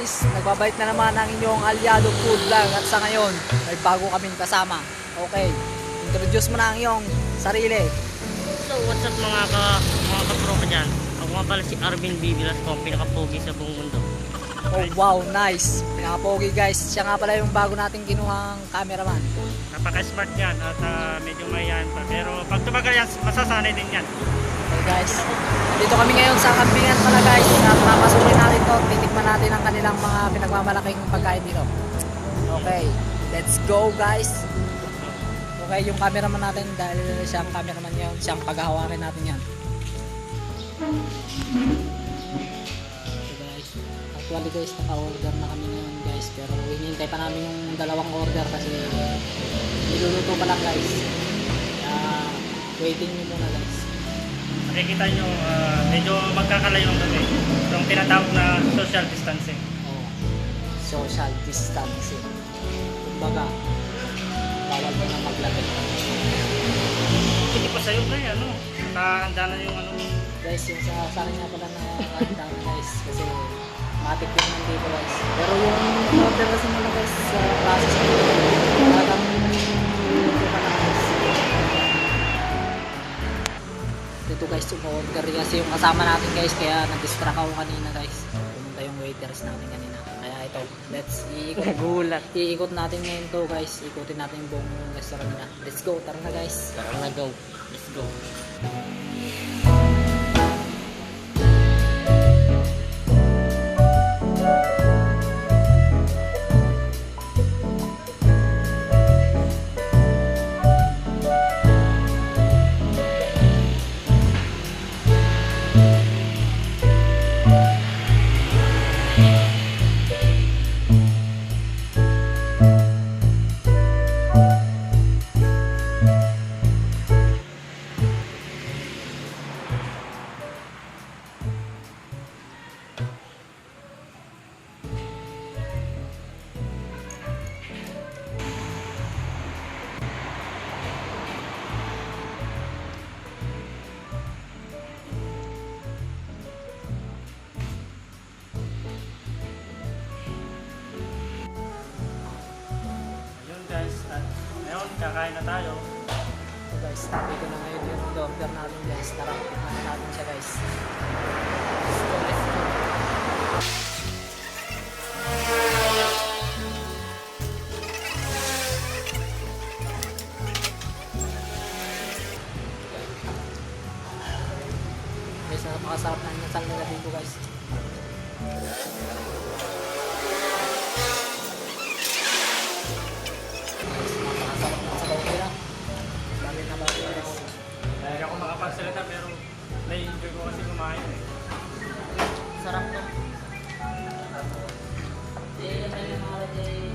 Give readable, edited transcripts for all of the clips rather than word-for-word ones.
guys, nagbabalik na naman ang inyong Aliado Food Vlog at sa ngayon may bago kaming kasama. Okay, introduce mo na ang iyong sarili. So what's up mga katropa dyan? Ako nga pala si Arvin B. Velasco, pinakapogi sa buong mundo. Oh wow, nice. Pinakapogi guys. Siya nga pala yung bago nating kinuhang cameraman. Napaka-smart yan at medyo mayan pa. Pero pag tumagal yan, masasanay din yan. Okay guys, dito kami ngayon sa kambingan pala guys. At papasukin natin to, titikman natin ang kanilang mga pinagmamalaking pagkain dito. Okay, let's go guys. Okay, yung cameraman natin dahil siyang cameraman yun, siyang paghahawakin natin yan. So guys, actually guys, naka-order na kami ngayon guys. Pero hinihintay pa namin yung dalawang order kasi niluluto pa lang guys. Waiting nyo muna guys. Makikita nyo, medyo magkakalayo ang kami. Yung tinatawag na social distancing. Oh, social distancing. Kumbaga, bawal mo na maglapit. Hindi pa sa'yo na yan, ano? Nakahanda na yung ano. Guys, yung sa akin nga pala na handa na guys. Kasi matik din naman dito guys. Pero yung order kasi muna guys sa process ko. Talagang niluluto pa na guys. Dito guys, order kasi yung kasama natin guys. Kaya nag-distract ako kanina guys. Pumunta yung waiters natin kanina. Kaya ito, let's iikot natin ngayon to guys. Ikutin natin yung buong restaurant nila. Let's go, tara na guys. Tara na, go. Let's go. Guys, at ngayon kakain na tayo. So guys, dito na ngayon yung order natin guys. Tara, tikman na natin siya guys. Let's go, let's go. Guys, napakasarap na inasal nila dito guys. Hindi ako makapagsalita pero nai-enjoy ko kasi kumain. Sarap to. Ayun mga rajay.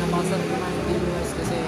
Napakasarap naman yung dito guys kasi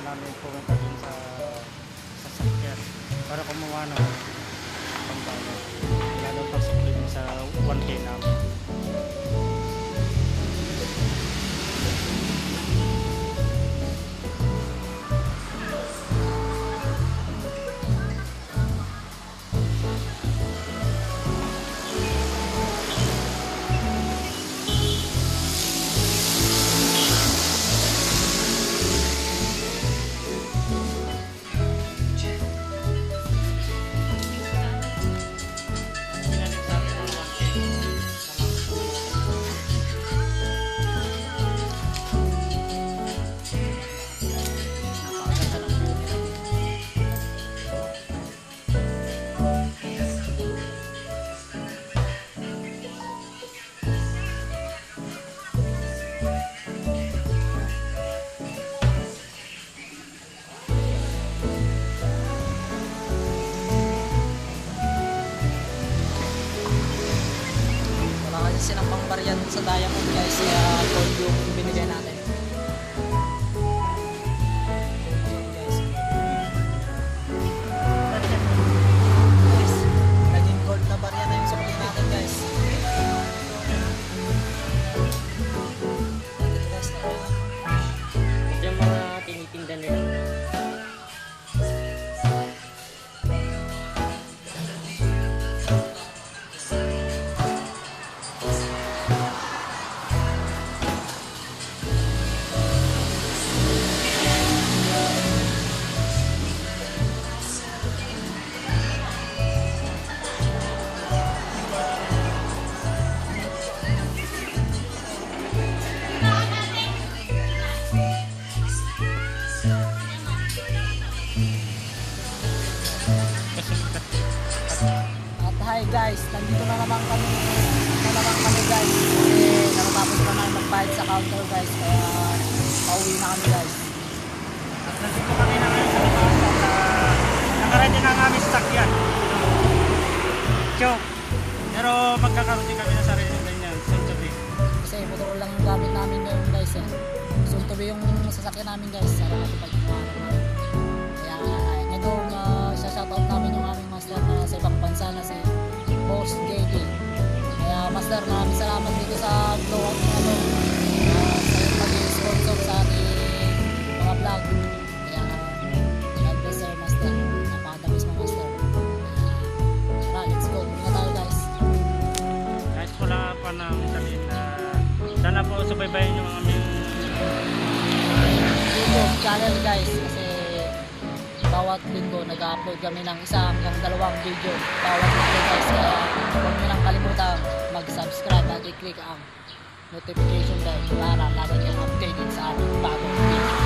namin pumunta dun sa sasakyan para kumuha ng pambayad. Lalo pagsukli dun sa 1K namin. Pinalit sa amin ng 1K. Napakaganda ng view nila. Wala kasi silang pang barya dun sa Diamond guys, kaya gold yung binigay natin. Yun, guys. Guys, naging gold na barya na yung sukli natin guys. Ito guys, Ito yung mga tinitinda nila. At hi guys, nandito na naman kami guys. Kasi nakatapos na namin magbayad sa counter guys, kaya pauwi na kami guys. At nandito kami na ngayon sa labas at nakaready na ang aming sasakyan. Joke! Pero magkakaroon din kami ng sarili ng ganyan, soon to be. Kasi motor lang yung gamit namin ngayon guys eh. Soon to be yung sasakyan namin guys, sana matupad yung pangarap namin. Kaya ngayon isa-shoutout namin yung aming master na sa ibang bansa na si Boss JD. Kaya master, maraming salamat dito sa vlog na sa yung pag-sponsor sa ating mga vlog. Kaya God bless sir master, napakatamis mo master. Tara, let's go, muna tayo guys. Guys, wala pa namin sabihin na sana po subaybayan yung aming YouTube channel guys, kasi bawat linggo nag-upload kami ng 1 hanggang 2 video bawat linggo guys, kaya huwag nyo lang kalimutan mag-subscribe at i-click ang notification bell para lagi kayong updated sa aming bagong video.